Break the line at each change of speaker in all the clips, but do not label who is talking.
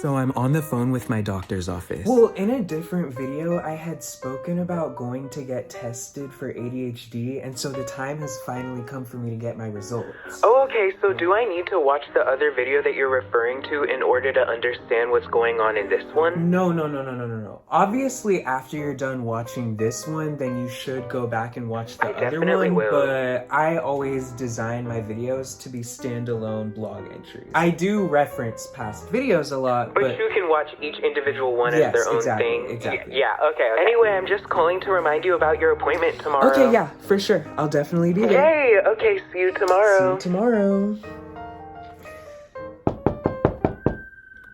So I'm on the phone with my doctor's office.
Well, in a different video, I had spoken about going to get tested for ADHD, and so the time has finally come for me to get my results.
Oh, okay, so do I need to watch the other video that you're referring to in order to understand what's going on in this one?
No. Obviously, after you're done watching this one, then you should go back and watch the other one, but I always design my videos to be standalone blog entries. I do reference past videos a lot,
but you can watch each individual one as their own thing.
Exactly.
Yeah, okay. Anyway, I'm just calling to remind you about your appointment tomorrow.
Okay, yeah, for sure. I'll definitely be there.
Yay! Okay, see you tomorrow.
See you tomorrow.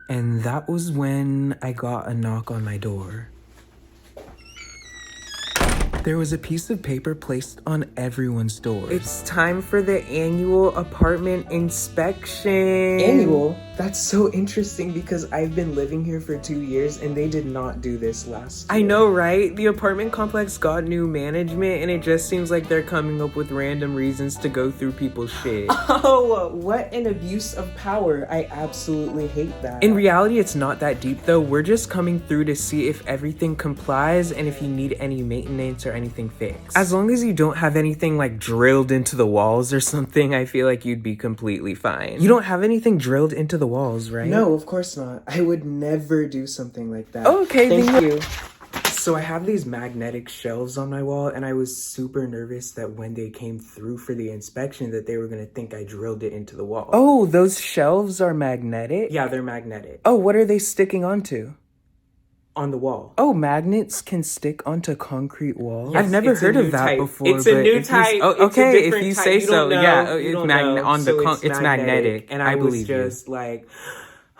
And that was when I got a knock on my door. There was a piece of paper placed on everyone's door.
It's time for the annual apartment inspection.
Annual?
That's so interesting because I've been living here for 2 years and they did not do this last year.
I know, right? The apartment complex got new management and it just seems like they're coming up with random reasons to go through people's shit.
Oh, what an abuse of power. I absolutely hate that.
In reality, it's not that deep though. We're just coming through to see if everything complies and if you need any maintenance or anything fixed. As long as you don't have anything like drilled into the walls or something, I feel like you'd be completely fine. You don't have anything drilled into the walls, right?
No, of course not. I would never do something like that.
Okay,
thank you. So I have these magnetic shelves on my wall and I was super nervous that when they came through for the inspection that they were gonna think I drilled it into the wall.
Oh, those shelves are magnetic?
Yeah, they're magnetic.
Oh, what are they sticking onto?
On the wall.
Oh, magnets can stick onto concrete walls?
Yes,
I've never heard of that before.
It's a new type.
Oh, okay, if you say so. Yeah, it's
magnetic.
magnetic.
And
I
was
believe
just like,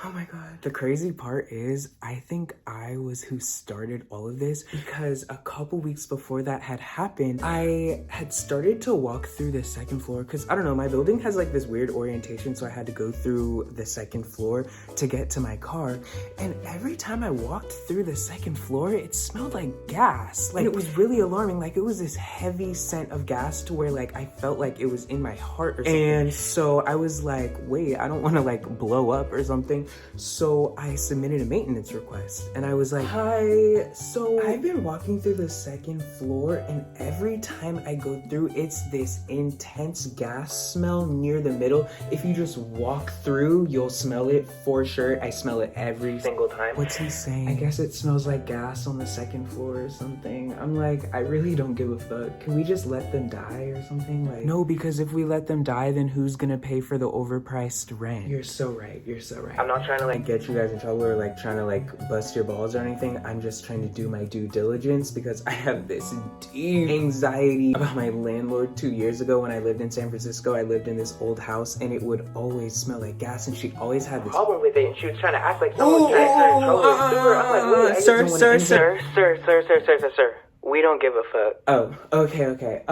oh my god. The crazy part is, I think I was who started all of this because a couple weeks before that had happened, I had started to walk through the second floor because, I don't know, my building has like this weird orientation, so I had to go through the second floor to get to my car. And every time I walked through the second floor, it smelled like gas. Like, it was really alarming. Like, it was this heavy scent of gas to where like I felt like it was in my heart or something. And so I was like, wait, I don't want to like blow up or something. So I submitted a maintenance request and I was like, hi, so I've been walking through the second floor and every time I go through, it's this intense gas smell near the middle. If you just walk through, you'll smell it for sure. I smell it every single time.
What's he saying?
I guess it smells like gas on the second floor or something. I'm like, I really don't give a fuck. Can we just let them die or something? Like,
no, because if we let them die, then who's gonna pay for the overpriced rent?
You're so right. You're so right. I'm not trying to like get you guys in trouble or like trying to like bust your balls or anything. I'm just trying to do my due diligence because I have this deep anxiety about my landlord. 2 years ago when I lived in San Francisco, I lived in this old house and it would always smell like gas and she always had this problem with it and she was trying to act like someone was trying to turn trouble with sewer. I'm like, wait, sir. We don't give a fuck. Oh, okay.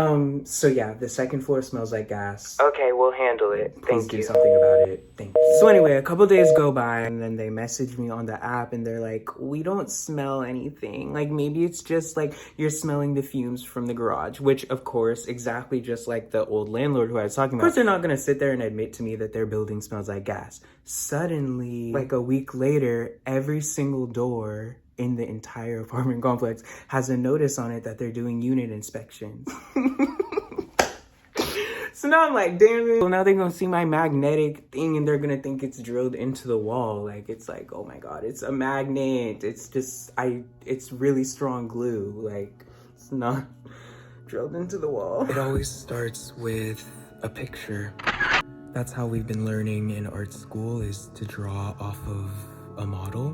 So yeah, the second floor smells like gas.
Okay, we'll handle it.
Please do something about it. Thank you. So anyway, a couple days go by and then they message me on the app and they're like, we don't smell anything. Like maybe it's just like you're smelling the fumes from the garage, which of course, exactly just like the old landlord who I was talking about. Of course, they're not gonna sit there and admit to me that their building smells like gas. Suddenly, like a week later, every single door in the entire apartment complex has a notice on it that they're doing unit inspections. So now I'm like, damn it. So now they're gonna see my magnetic thing and they're gonna think it's drilled into the wall. Like, it's like, oh my god, it's a magnet. It's just, it's really strong glue. Like, it's not drilled into the wall.
It always starts with a picture. That's how we've been learning in art school, is to draw off of a model.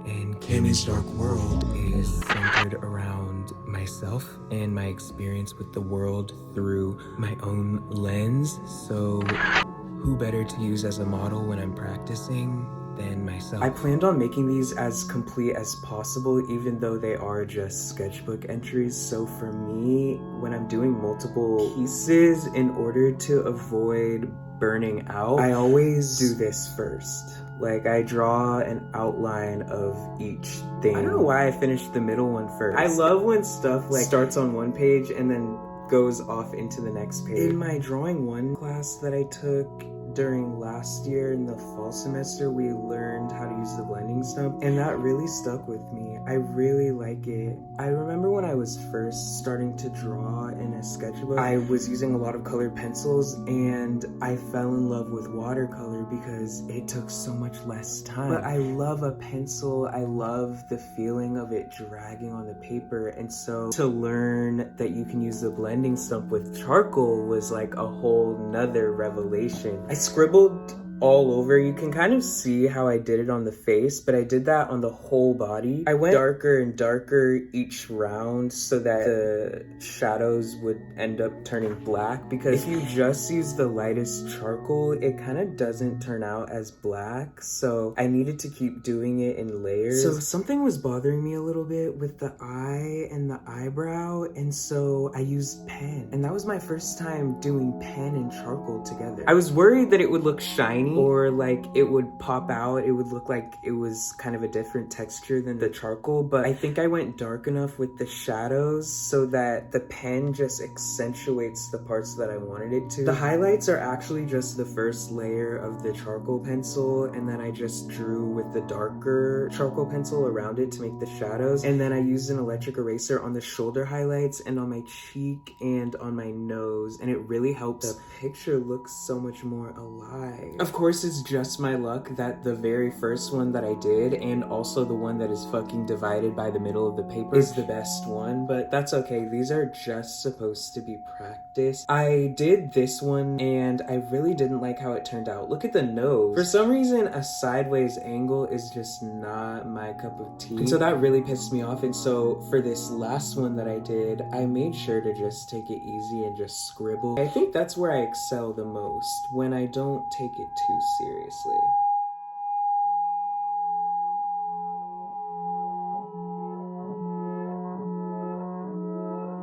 And Camie's Dark World is centered around myself and my experience with the world through my own lens. So who better to use as a model when I'm practicing than myself?
I planned on making these as complete as possible, even though they are just sketchbook entries. So for me, when I'm doing multiple pieces, in order to avoid burning out, I always do this first. Like, I draw an outline of each thing. I don't know why I finished the middle one first. I love when stuff like starts on one page and then goes off into the next page. In my drawing one class that I took during last year in the fall semester, we learned how to use the blending stump, and that really stuck with me. I really like it. I remember when I was first starting to draw in a sketchbook, I was using a lot of colored pencils, and I fell in love with watercolor because it took so much less time. But I love a pencil. I love the feeling of it dragging on the paper, and so to learn that you can use the blending stump with charcoal was like a whole nother revelation. I scribbled all over. You can kind of see how I did it on the face, but I did that on the whole body. I went darker and darker each round so that the shadows would end up turning black, because if you just use the lightest charcoal, it kind of doesn't turn out as black. So I needed to keep doing it in layers. So something was bothering me a little bit with the eye and the eyebrow, and so I used pen, and that was my first time doing pen and charcoal together. I was worried that it would look shiny, or like it would pop out. It would look like it was kind of a different texture than the charcoal, but I think I went dark enough with the shadows so that the pen just accentuates the parts that I wanted it to. The highlights are actually just the first layer of the charcoal pencil, and then I just drew with the darker charcoal pencil around it to make the shadows, and then I used an electric eraser on the shoulder highlights and on my cheek and on my nose, and it really helps the picture look so much more alive. Of course, it's just my luck that the very first one that I did, and also the one that is fucking divided by the middle of the paper, is the best one, but that's okay. These are just supposed to be practice. I did this one, and I really didn't like how it turned out. Look at the nose. For some reason, a sideways angle is just not my cup of tea, and so that really pissed me off. And so for this last one that I did, I made sure to just take it easy and just scribble. I think that's where I excel the most, when I don't take it too seriously.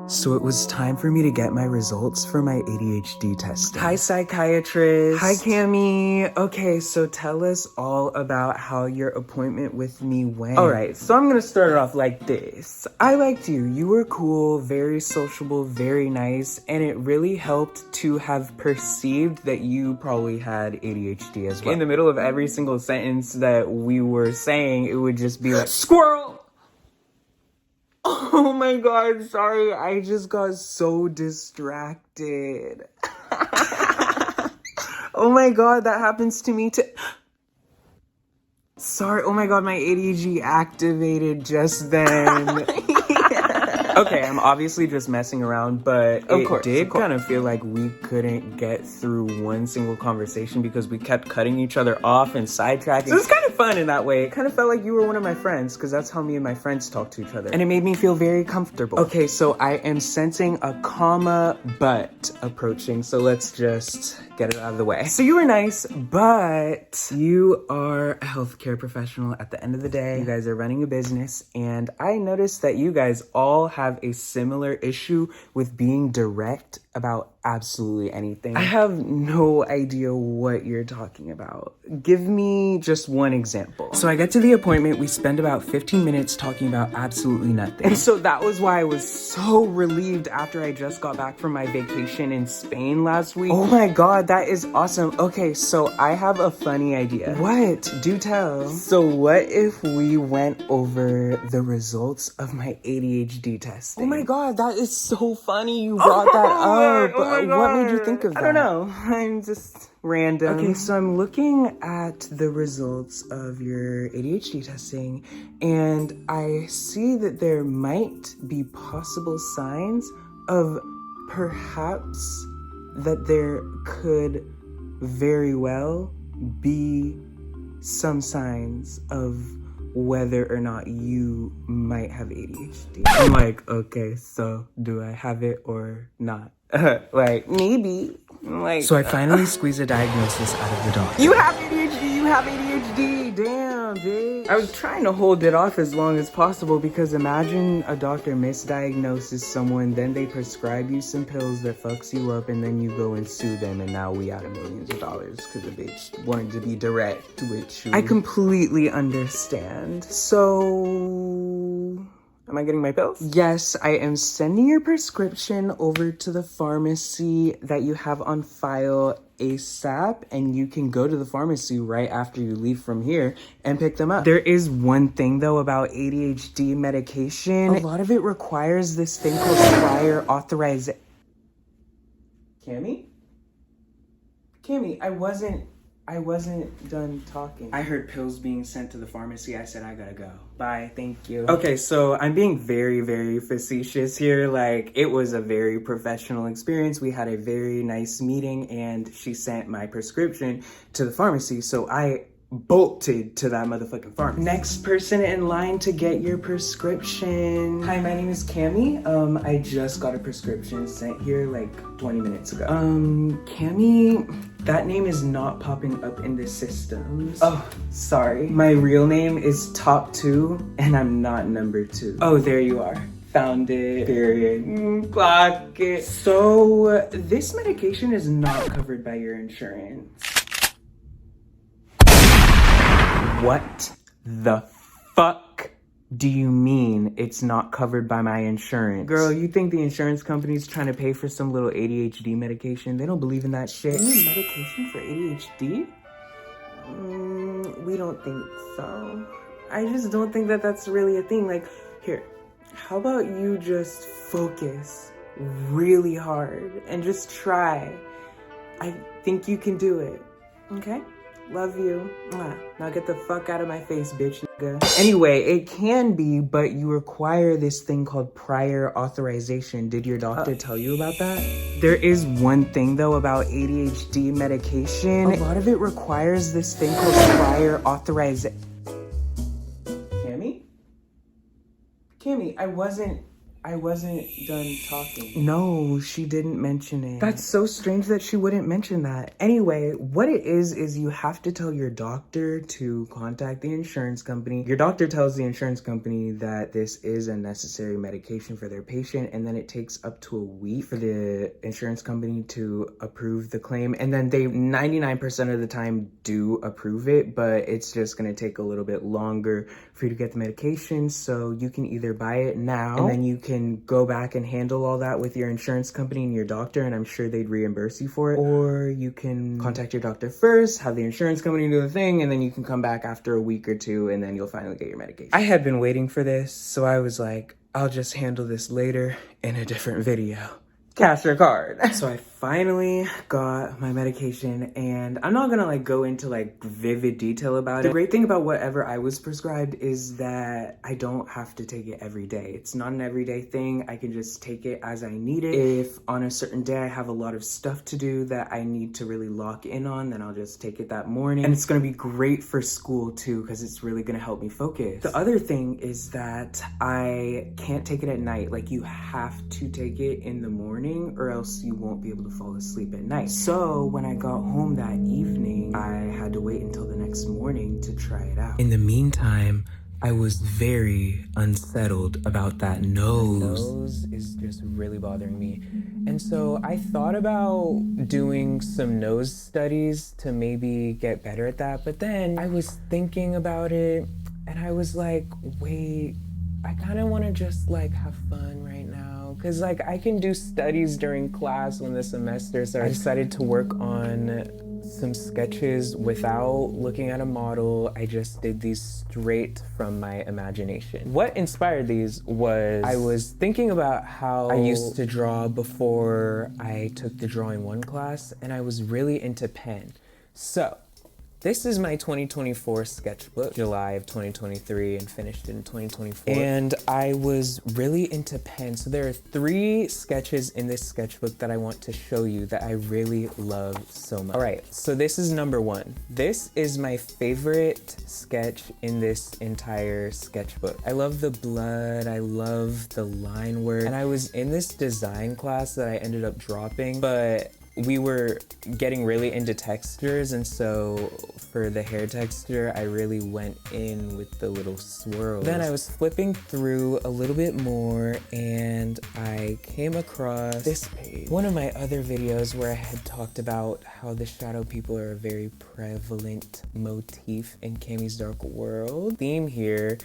So it was time for me to get my results for my ADHD testing. Hi, psychiatrist. Hi, Camie. Okay, so tell us all about how your appointment with me went. All right, so I'm gonna start it off like this. I liked you. You were cool, very sociable, very nice, and it really helped to have perceived that you probably had ADHD as well. In the middle of every single sentence that we were saying, it would just be like, squirrel! Oh my god, sorry, I just got so distracted. Oh my god, that happens to me too. Sorry, oh my god, my ADHD activated just then. Okay, I'm obviously just messing around, but it did kind of feel like we couldn't get through one single conversation because we kept cutting each other off and sidetracking. So it was kind of fun in that way. It kind of felt like you were one of my friends, because that's how me and my friends talk to each other. And it made me feel very comfortable. Okay, so I am sensing a comma but approaching, so let's just get it out of the way. So you were nice, but you are a healthcare professional at the end of the day. You guys are running a business, and I noticed that you guys all have a similar issue with being direct about absolutely anything. I have no idea what you're talking about. Give me just one example. So I get to the appointment, we spend about 15 minutes talking about absolutely nothing. And so that was why I was so relieved after I just got back from my vacation in Spain last week. Oh my god, that is awesome. Okay, so I have a funny idea. What? Do tell. So what if we went over the results of my ADHD testing? Oh my god, that is so funny you brought that up. What made you think of that? I don't know. I'm just random. Okay, so I'm looking at the results of your ADHD testing, and I see that there might be possible signs of perhaps that there could very well be some signs of whether or not you might have ADHD. I'm like, okay, so do I have it or not? Like, maybe. Like, so I finally squeezed a diagnosis out of the doctor. You have ADHD, you have ADHD, damn, bitch. I was trying to hold it off as long as possible, because imagine a doctor misdiagnoses someone, then they prescribe you some pills that fucks you up, and then you go and sue them, and now we out of millions of dollars because the bitch wanted to be direct with you. I completely understand. So, am I getting my pills? Yes, I am sending your prescription over to the pharmacy that you have on file ASAP, and you can go to the pharmacy right after you leave from here and pick them up. There is one thing though about ADHD medication. A lot of it requires this thing called prior authorization. Camie? Camie, I wasn't done talking. I heard pills being sent to the pharmacy. I said, I gotta go. Bye, thank you. Okay, so I'm being very, very facetious here. Like, it was a very professional experience. We had a very nice meeting, and she sent my prescription to the pharmacy, so I bolted to that motherfucking pharmacy. Next person in line to get your prescription. Hi, my name is Camie. I just got a prescription sent here like 20 minutes ago. Camie, that name is not popping up in the systems. Oh, sorry. My real name is top 2, and I'm not number 2. Oh, there you are. Found it. Period. Clock it. So, this medication is not covered by your insurance. What the fuck do you mean it's not covered by my insurance? Girl, you think the insurance company's trying to pay for some little ADHD medication? They don't believe in that shit. You need medication for ADHD? We don't think so. I just don't think that that's really a thing. Like, here, how about you just focus really hard and just try? I think you can do it, okay? Love you. Now get the fuck out of my face, bitch, nigga. Anyway, it can be, but you require this thing called prior authorization. Did your doctor tell you about that? There is one thing, though, about ADHD medication. A lot of it requires this thing called prior authorization. Camie? Camie, I wasn't done talking. No, she didn't mention it. That's so strange that she wouldn't mention that. Anyway, what it is you have to tell your doctor to contact the insurance company. Your doctor tells the insurance company that this is a necessary medication for their patient, and then it takes up to a week for the insurance company to approve the claim. And then they 99% of the time do approve it, but it's just gonna take a little bit longer for you to get the medication. So you can either buy it now, and then you can go back and handle all that with your insurance company and your doctor, and I'm sure they'd reimburse you for it. Or you can contact your doctor first, have the insurance company do the thing, and then you can come back after a week or two, and then you'll finally get your medication. I had been waiting for this, so I was like, I'll just handle this later in a different video. Cash or card. So I finally got my medication, and I'm not gonna like go into like vivid detail about it. The great thing about whatever I was prescribed is that I don't have to take it every day. It's not an everyday thing. I can just take it as I need it. If on a certain day I have a lot of stuff to do that I need to really lock in on, then I'll just take it that morning. And it's gonna be great for school too, because it's really gonna help me focus. The other thing is that I can't take it at night. Like, you have to take it in the morning, or else you won't be able to fall asleep at night. So when I got home that evening, I had to wait until the next morning to try it out.
In the meantime, I was very unsettled about that nose.
The nose is just really bothering me. And so I thought about doing some nose studies to maybe get better at that. But then I was thinking about it, and I was like, wait, I kind of want to just like have fun right now. Cause like I can do studies during class when the semester starts. I decided to work on some sketches without looking at a model. I just did these straight from my imagination. What inspired these was I was thinking about how I used to draw before I took the drawing 1 class, and I was really into pen. So this is my 2024 sketchbook, July of 2023, and finished in 2024. And I was really into pen. So there are 3 sketches in this sketchbook that I want to show you that I really love so much. All right, so this is number 1. This is my favorite sketch in this entire sketchbook. I love the blood, I love the line work. And I was in this design class that I ended up dropping, but we were getting really into textures, and so for the hair texture, I really went in with the little swirls. Then I was flipping through a little bit more, and I came across this page. One of my other videos where I had talked about how the shadow people are a very prevalent motif in Camie's dark world. Theme here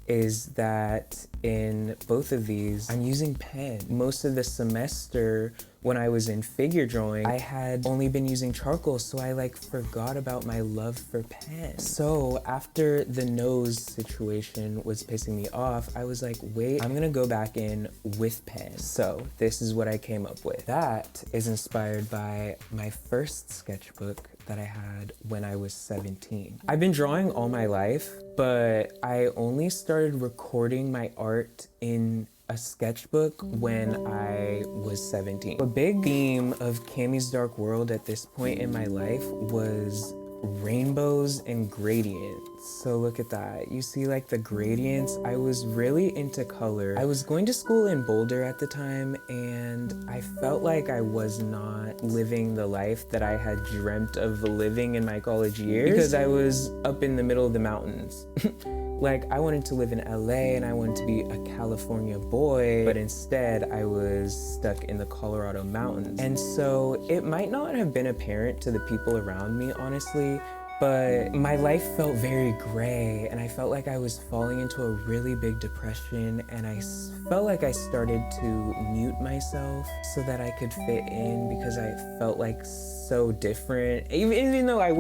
is that in both of these, I'm using pen. Most of the semester when I was in figure drawing, I had only been using charcoal, so I like forgot about my love for pen. So after the nose situation was pissing me off, I was like, wait, I'm gonna go back in with pen. So this is what I came up with. That is inspired by my first sketchbook that I had when I was 17. I've been drawing all my life, but I only started recording my art in a sketchbook when I was 17. A big theme of Camie's Dark World at this point in my life was rainbows and gradients. So look at that. You see like the gradients? I was really into color. I was going to school in Boulder at the time, and I felt like I was not living the life that I had dreamt of living in my college years because I was up in the middle of the mountains. Like, I wanted to live in LA and I wanted to be a California boy, but instead I was stuck in the Colorado mountains. And so it might not have been apparent to the people around me, honestly, but my life felt very gray, and I felt like I was falling into a really big depression, and I felt like I started to mute myself so that I could fit in because I felt like so different. Even though I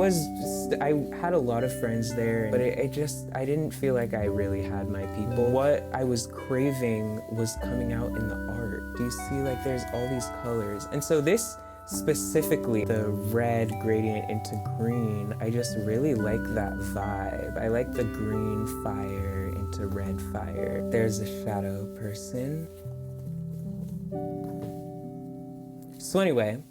had a lot of friends there, but I didn't feel like I really had my people. What I was craving was coming out in the art. Do you see, like, there's all these colors? And so this, specifically the red gradient into green, I just really like that vibe. I like the green fire into red fire. There's a shadow person. So anyway,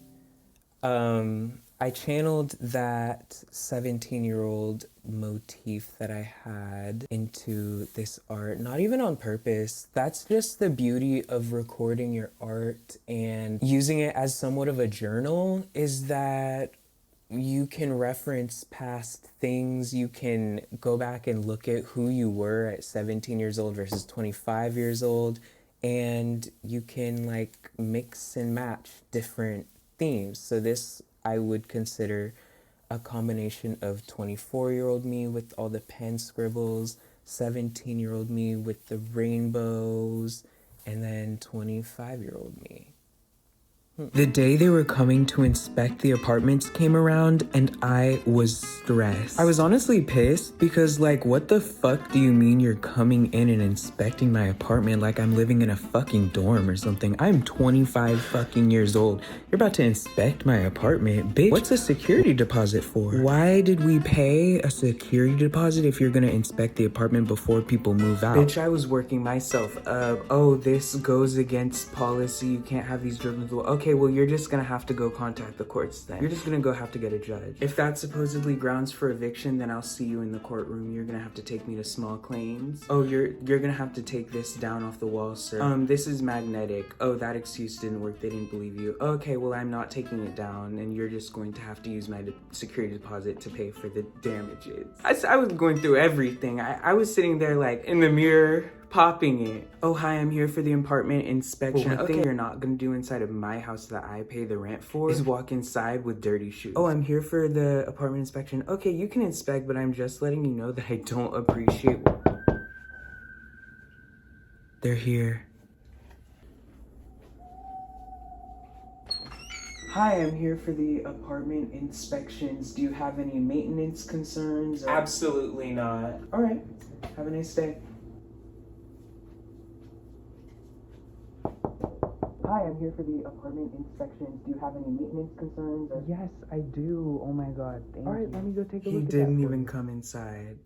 I channeled that 17-year-old motif that I had into this art, not even on purpose. That's just the beauty of recording your art and using it as somewhat of a journal, is that you can reference past things. You can go back and look at who you were at 17 years old versus 25 years old, and you can like mix and match different themes. So this I would consider a combination of 24-year-old me with all the pen scribbles, 17-year-old me with the rainbows, and then 25-year-old me.
The day they were coming to inspect the apartments came around, and I was stressed. I was honestly pissed because, like, what the fuck do you mean you're coming in and inspecting my apartment like I'm living in a fucking dorm or something? I'm 25 fucking years old. You're about to inspect my apartment? Bitch, what's a security deposit for? Why did we pay a security deposit if you're gonna inspect the apartment before people move out? Bitch, I was working myself up. Oh, this goes against policy. You can't have these driven. Okay, well, you're just gonna have to go contact the courts then. You're just gonna go have to get a judge. If that's supposedly grounds for eviction, then I'll see you in the courtroom. You're gonna have to take me to small claims. Oh, you're gonna have to take this down off the wall, sir. This is magnetic. Oh, that excuse didn't work. They didn't believe you. Okay, well, I'm not taking it down, and you're just going to have to use my security deposit to pay for the damages. I was going through everything. I was sitting there, like, in the mirror, popping it. Oh, hi, I'm here for the apartment inspection. Well, one thing you're not gonna do inside of my house that I pay the rent for is walk inside with dirty shoes. Oh, I'm here for the apartment inspection. Okay, you can inspect, but I'm just letting you know that I don't appreciate. They're here. Hi, I'm here for the apartment inspections. Do you have any maintenance concerns? Absolutely not. All right, have a nice day. Hi, I'm here for the apartment inspections. Do you have any maintenance concerns? Yes, I do. Oh my god, thank you. All right, let me go take a look at that. He didn't even come inside.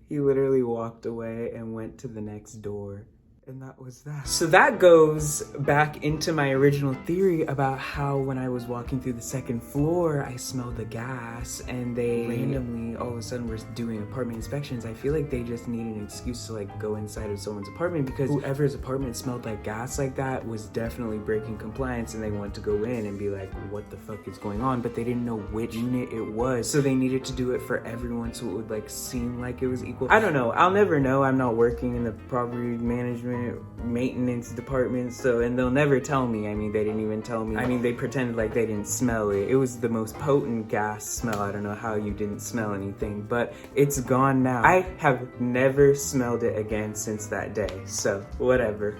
He literally walked away and went to the next door. And that was that. So that goes back into my original theory about how when I was walking through the second floor, I smelled the gas, and they randomly all of a sudden were doing apartment inspections. I feel like they just needed an excuse to like go inside of someone's apartment, because whoever's apartment smelled like gas like that was definitely breaking compliance, and they wanted to go in and be like, what the fuck is going on? But they didn't know which unit it was. So they needed to do it for everyone so it would like seem like it was equal. I don't know. I'll never know. I'm not working in the property management different maintenance departments, so, and they'll never tell me. I mean, they didn't even tell me. I mean, they pretended like they didn't smell it. It was the most potent gas smell. I don't know how you didn't smell anything, but it's gone now. I have never smelled it again since that day, so whatever.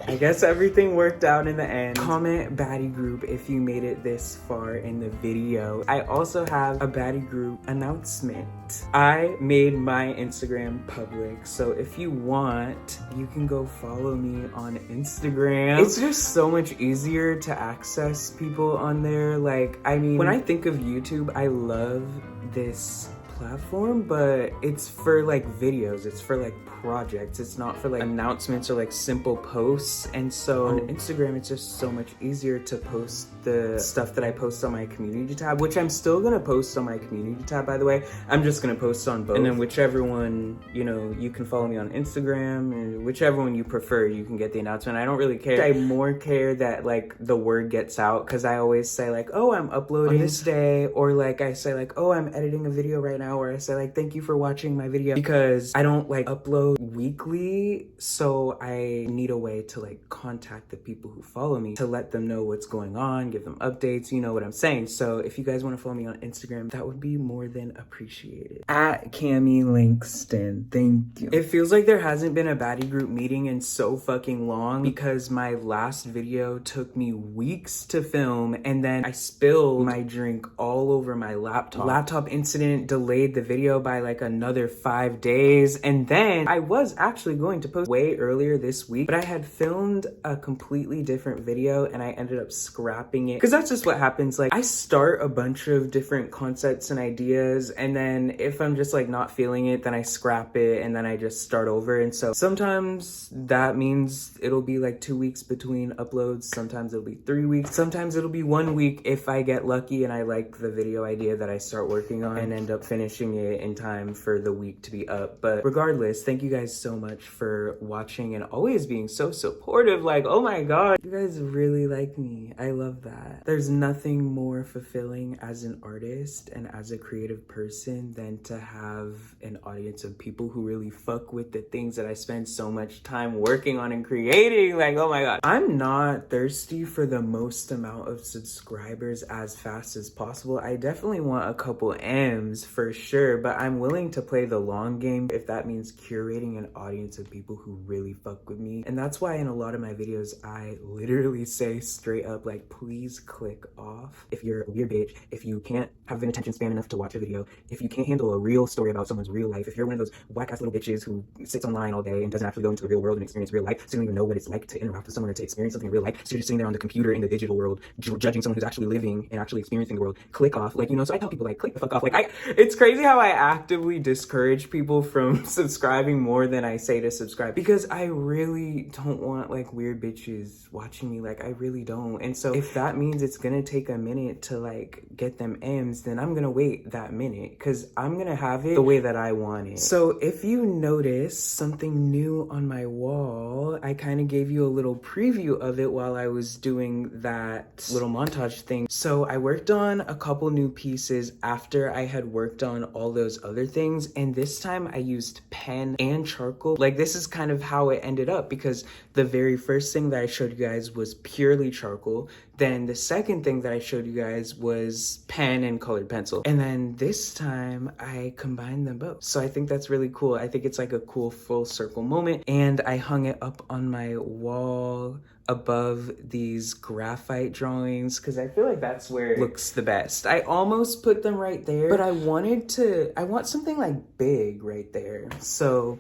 I guess everything worked out in the end. Comment baddie group if you made it this far in the video. I also have a baddie group announcement. I made my Instagram public, so if you want, you can go follow me on Instagram. It's just so much easier to access people on there. Like, I mean, when I think of YouTube, I love this platform, but it's for like videos, it's for like projects, it's not for like announcements or like simple posts. And so on Instagram, it's just so much easier to post the stuff that I post on my community tab, which I'm still gonna post on my community tab, by the way. I'm just gonna post on both, and then whichever one, you know, you can follow me on Instagram, and whichever one you prefer, you can get the announcement. I don't really care. I more care that like the word gets out, because I always say like, oh, I'm uploading this day, or like I say like, oh, I'm editing a video right now, or I say like, thank you for watching my video, because I don't like upload weekly, so I need a way to like contact the people who follow me to let them know what's going on, give them updates, you know what I'm saying. So if you guys want to follow me on Instagram, that would be more than appreciated. At Camie Langston, thank you. It feels like there hasn't been a baddie group meeting in so fucking long, because my last video took me weeks to film, and then I spilled my drink all over my laptop. Laptop incident delayed the video by like another 5 days, and then I was actually going to post way earlier this week, but I had filmed a completely different video and I ended up scrapping it, because that's just what happens. Like, I start a bunch of different concepts and ideas, and then if I'm just like not feeling it, then I scrap it and then I just start over. And so sometimes that means it'll be like 2 weeks between uploads, sometimes it'll be 3 weeks, sometimes it'll be 1 week if I get lucky and I like the video idea that I start working on and end up finishing it in time for the week to be up. But regardless, thank you guys so much for watching and always being so supportive. Like, oh my god, you guys really like me. I love that. There's nothing more fulfilling as an artist and as a creative person than to have an audience of people who really fuck with the things that I spend so much time working on and creating. Like, oh my god. I'm not thirsty for the most amount of subscribers as fast as possible. I definitely want a couple M's for sure, but I'm willing to play the long game if that means curating an audience of people who really fuck with me. And that's why in a lot of my videos, I literally say straight up, like, please click off if you're a weird bitch, if you can't have an attention span enough to watch a video, if you can't handle a real story about someone's real life, if you're one of those whack-ass little bitches who sits online all day and doesn't actually go into the real world and experience real life, so you don't even know what it's like to interact with someone or to experience something in real life, so you're just sitting there on the computer in the digital world judging someone who's actually living and actually experiencing the world, click off. Like, you know, so I tell people, like, click the fuck off. Like, it's crazy how I actively discourage people from subscribing more than I say to subscribe, because I really don't want like weird bitches watching me. Like, I really don't. And so if that means it's gonna take a minute to like get them M's, then I'm gonna wait that minute, because I'm gonna have it the way that I want it. So if you notice something new on my wall, I kind of gave you a little preview of it while I was doing that little montage thing. So I worked on a couple new pieces after I had worked on all those other things, and this time I used pen and charcoal. Like, this is kind of how it ended up, because the very first thing that I showed you guys was purely charcoal. Then the second thing that I showed you guys was pen and colored pencil. And then this time I combined them both. So I think that's really cool. I think it's like a cool full circle moment. And I hung it up on my wall above these graphite drawings, because I feel like that's where it looks the best. I almost put them right there, but I want something like big right there. So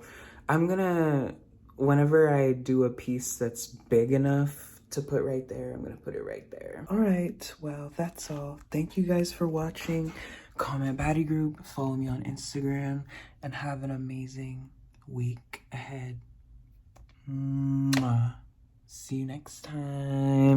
I'm gonna, whenever I do a piece that's big enough to put right there, I'm gonna put it right there. All right, well, that's all. Thank you guys for watching. Comment baddie group, follow me on Instagram, and have an amazing week ahead. Mwah. See you next time.